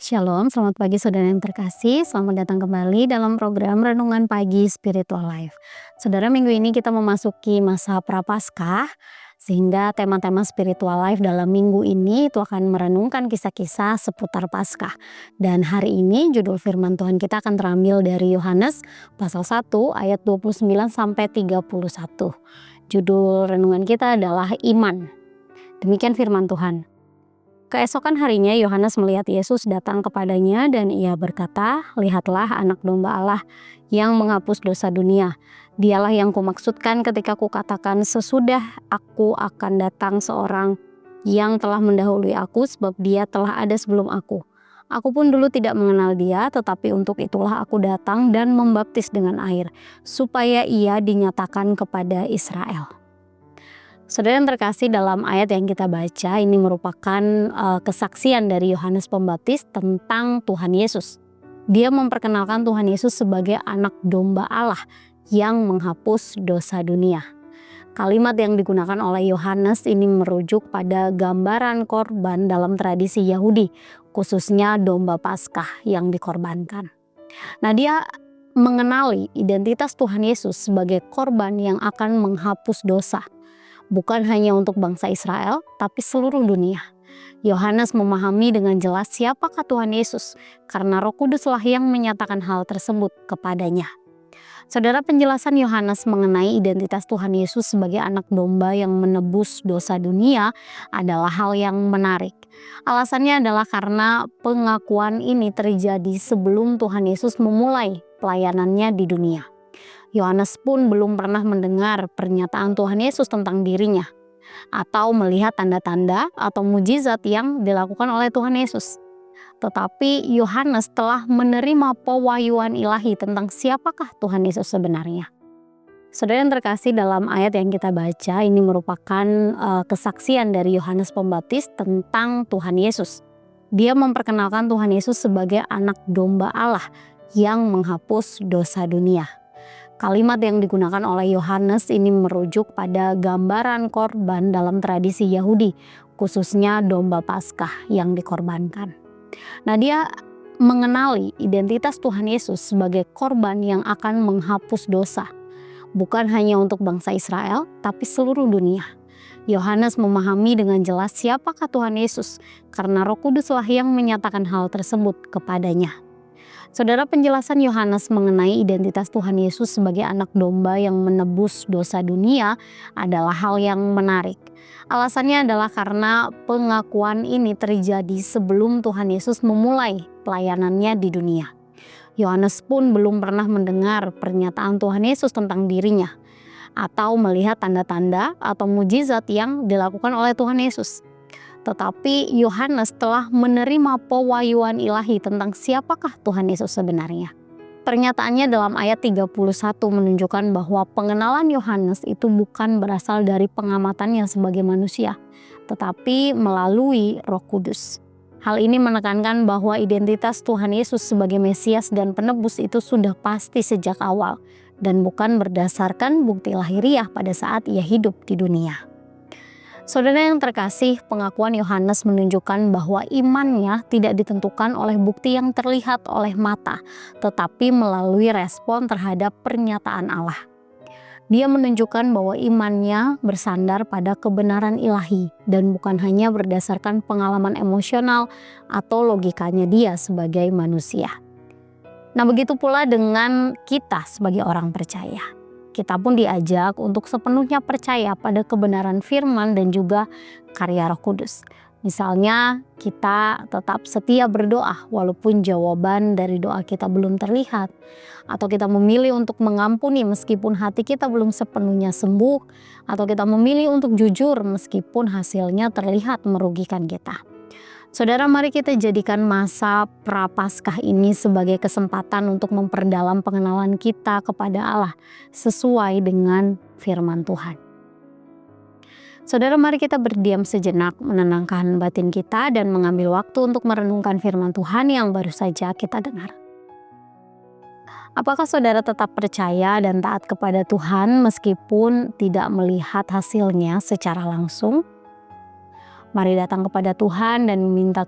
Shalom, selamat pagi saudara yang terkasih. Selamat datang kembali dalam program Renungan Pagi Spiritual Life. Saudara, minggu ini kita memasuki masa Prapaskah, sehingga tema-tema Spiritual Life dalam minggu ini itu akan merenungkan kisah-kisah seputar Paskah. Dan hari ini judul firman Tuhan kita akan terambil dari Yohanes pasal 1 ayat 29 sampai 31. Judul renungan kita adalah Iman. Demikian firman Tuhan. Keesokan harinya Yohanes melihat Yesus datang kepadanya dan ia berkata, "Lihatlah anak domba Allah yang menghapus dosa dunia. Dialah yang kumaksudkan ketika kukatakan sesudah aku akan datang seorang yang telah mendahului aku sebab dia telah ada sebelum aku. Aku pun dulu tidak mengenal dia, tetapi untuk itulah aku datang dan membaptis dengan air, supaya ia dinyatakan kepada Israel." Saudara yang terkasih, dalam ayat yang kita baca ini merupakan kesaksian dari Yohanes Pembaptis tentang Tuhan Yesus. Dia memperkenalkan Tuhan Yesus sebagai anak domba Allah yang menghapus dosa dunia. Kalimat yang digunakan oleh Yohanes ini merujuk pada gambaran korban dalam tradisi Yahudi, khususnya domba Paskah yang dikorbankan. Nah, dia mengenali identitas Tuhan Yesus sebagai korban yang akan menghapus dosa. Bukan hanya untuk bangsa Israel, tapi seluruh dunia. Yohanes memahami dengan jelas siapakah Tuhan Yesus, karena Roh Kuduslah yang menyatakan hal tersebut kepadanya. Saudara, penjelasan Yohanes mengenai identitas Tuhan Yesus sebagai anak domba yang menebus dosa dunia adalah hal yang menarik. Alasannya adalah karena pengakuan ini terjadi sebelum Tuhan Yesus memulai pelayanannya di dunia. Yohanes pun belum pernah mendengar pernyataan Tuhan Yesus tentang dirinya atau melihat tanda-tanda atau mujizat yang dilakukan oleh Tuhan Yesus. Tetapi Yohanes telah menerima pewahyuan ilahi tentang siapakah Tuhan Yesus sebenarnya. Saudara yang terkasih, dalam ayat yang kita baca ini merupakan kesaksian dari Yohanes Pembaptis tentang Tuhan Yesus. Dia memperkenalkan Tuhan Yesus sebagai anak domba Allah yang menghapus dosa dunia. Kalimat yang digunakan oleh Yohanes ini merujuk pada gambaran korban dalam tradisi Yahudi, khususnya domba Paskah yang dikorbankan. Nah, dia mengenali identitas Tuhan Yesus sebagai korban yang akan menghapus dosa, bukan hanya untuk bangsa Israel, tapi seluruh dunia. Yohanes memahami dengan jelas siapakah Tuhan Yesus, karena Roh Kuduslah yang menyatakan hal tersebut kepadanya. Saudara, penjelasan Yohanes mengenai identitas Tuhan Yesus sebagai anak domba yang menebus dosa dunia adalah hal yang menarik. Alasannya adalah karena pengakuan ini terjadi sebelum Tuhan Yesus memulai pelayanannya di dunia. Yohanes pun belum pernah mendengar pernyataan Tuhan Yesus tentang dirinya atau melihat tanda-tanda atau mujizat yang dilakukan oleh Tuhan Yesus. Tetapi Yohanes telah menerima pewahyuan ilahi tentang siapakah Tuhan Yesus sebenarnya. Pernyataannya dalam ayat 31 menunjukkan bahwa pengenalan Yohanes itu bukan berasal dari pengamatannya sebagai manusia, tetapi melalui Roh Kudus. Hal ini menekankan bahwa identitas Tuhan Yesus sebagai Mesias dan penebus itu sudah pasti sejak awal dan bukan berdasarkan bukti lahiriah pada saat ia hidup di dunia. Saudara yang terkasih, pengakuan Yohanes menunjukkan bahwa imannya tidak ditentukan oleh bukti yang terlihat oleh mata, tetapi melalui respon terhadap pernyataan Allah. Dia menunjukkan bahwa imannya bersandar pada kebenaran ilahi dan bukan hanya berdasarkan pengalaman emosional atau logikanya dia sebagai manusia. Nah, begitu pula dengan kita sebagai orang percaya. Kita pun diajak untuk sepenuhnya percaya pada kebenaran firman dan juga karya Roh Kudus. Misalnya, kita tetap setia berdoa walaupun jawaban dari doa kita belum terlihat, atau kita memilih untuk mengampuni meskipun hati kita belum sepenuhnya sembuh, atau kita memilih untuk jujur meskipun hasilnya terlihat merugikan kita. Saudara, mari kita jadikan masa Prapaskah ini sebagai kesempatan untuk memperdalam pengenalan kita kepada Allah sesuai dengan firman Tuhan. Saudara, mari kita berdiam sejenak, menenangkan batin kita dan mengambil waktu untuk merenungkan firman Tuhan yang baru saja kita dengar. Apakah saudara tetap percaya dan taat kepada Tuhan meskipun tidak melihat hasilnya secara langsung? Mari datang kepada Tuhan dan meminta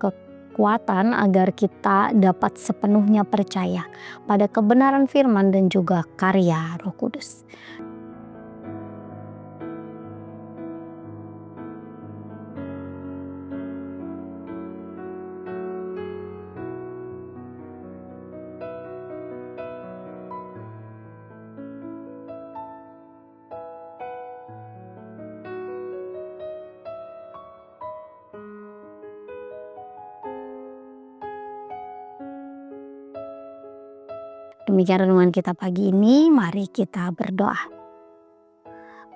kekuatan agar kita dapat sepenuhnya percaya pada kebenaran firman dan juga karya Roh Kudus. Demikian renungan kita pagi ini, mari kita berdoa.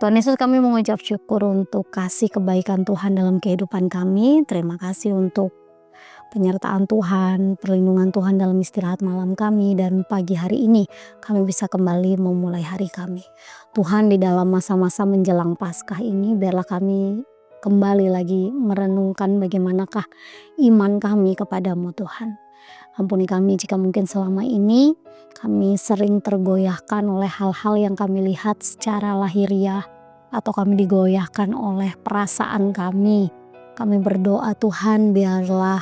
Tuhan Yesus, kami mengucap syukur untuk kasih kebaikan Tuhan dalam kehidupan kami. Terima kasih untuk penyertaan Tuhan, perlindungan Tuhan dalam istirahat malam kami, dan pagi hari ini kami bisa kembali memulai hari kami. Tuhan, di dalam masa-masa menjelang Paskah ini, biarlah kami kembali lagi merenungkan bagaimanakah iman kami kepadamu Tuhan. Ampuni kami jika mungkin selama ini kami sering tergoyahkan oleh hal-hal yang kami lihat secara lahiriah, atau kami digoyahkan oleh perasaan kami. Kami berdoa Tuhan, biarlah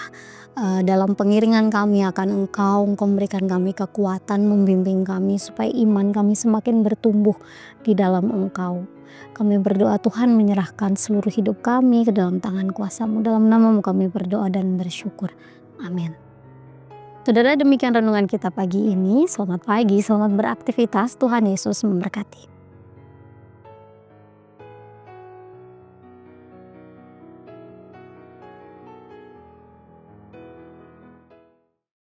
dalam pengiringan kami akan Engkau memberikan kami kekuatan, membimbing kami supaya iman kami semakin bertumbuh di dalam Engkau. Kami berdoa Tuhan, menyerahkan seluruh hidup kami ke dalam tangan kuasa-Mu. Dalam nama-Mu kami berdoa dan bersyukur. Amin. Saudara, demikian renungan kita pagi ini. Selamat pagi, selamat beraktivitas. Tuhan Yesus memberkati.